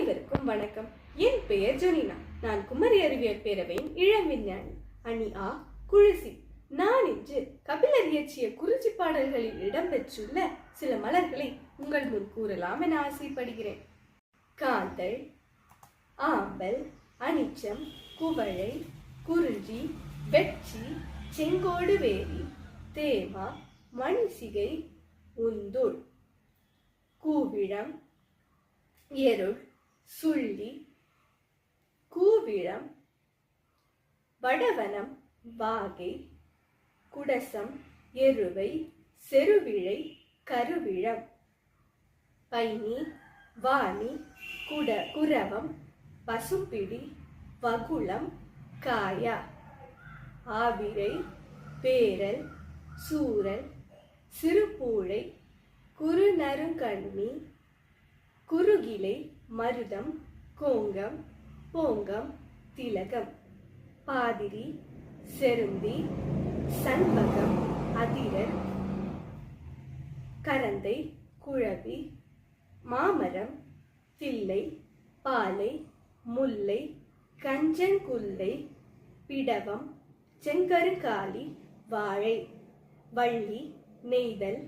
அனைவருக்கும் வணக்கம். என் பெயர் ஜொனினா. நான் குமரி அறிவியல் பேரவையின் இளம் விஞ்ஞானி. அணி ஆ குழிசி. நான் இன்று கபிலர் இயற்றிய குறிச்சி பாடல்களில் இடம்பெற்றுள்ள சில மலர்களை உங்கள் முன் கூறலாம் என ஆசைப்படுகிறேன். காந்தள், ஆம்பல், அனிச்சம், குவளை, குறிஞ்சி, வெற்றி, செங்கோடு வேரி, தேமா, மணிசிகை, உந்துள், கூவிழம், எருள், சுள்ளி, கூவிழம், வடவனம், வாகை, குடசம், எருவை, செருவிழை, கருவிழம், பைனி, வாணி, குரவம், பசும்பிடி, வகுளம், காயா, ஆவிரை, பேரல், சூரல், சிறுபூழை, குறுநறுங்கண்ணி, குறுகிலை, மருதம், கோங்கம், போங்கம், திலகம், பாதிரி, செருந்தி, சண்பகம், அதிரன், கரந்தை, குழவி, மாமரம், தில்லை, பாலை, முல்லை, கஞ்சங்குல்லை, பிடவம், செங்கருங்காலி, வாழை, வள்ளி, நெய்தல்,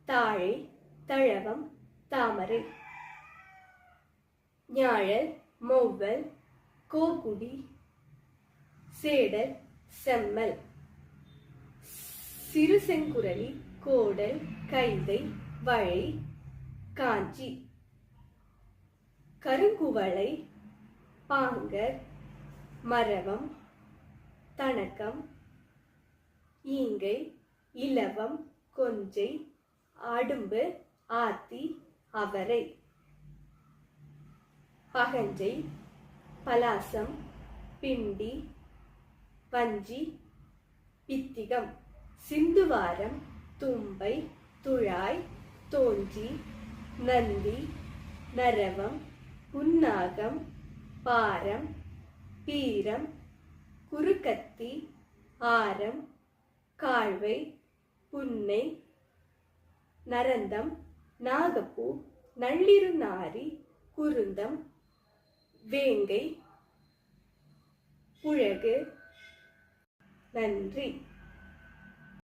தாழை, தழவம், தாமரை, ஞாழல், மொவ்வல், கோகுடி, சேடல், செம்மல், சிறுசெங்குரலி, கோடல், கைதை, வழை, காஞ்சி, கருங்குவளை, பாங்கர், மரவம், தணக்கம், ஈங்கை, இலவம், கொஞ்சை, அடும்பு, ஆத்தி, அவரை, பகஞ்சை, பலாசம், பிண்டி, வஞ்சி, பித்திகம், சிந்துவாரம், தும்பை, துழாய், தோஞ்சி, நந்தி, நரவம், புன்னாகம், பாரம், பீரம், குறுக்கத்தி, ஆரம், காழ்வை, புன்னை, நரந்தம், நாகப்பூ, நள்ளிருநாரி, குருந்தம், வேங்கை, புழகு. நன்றி.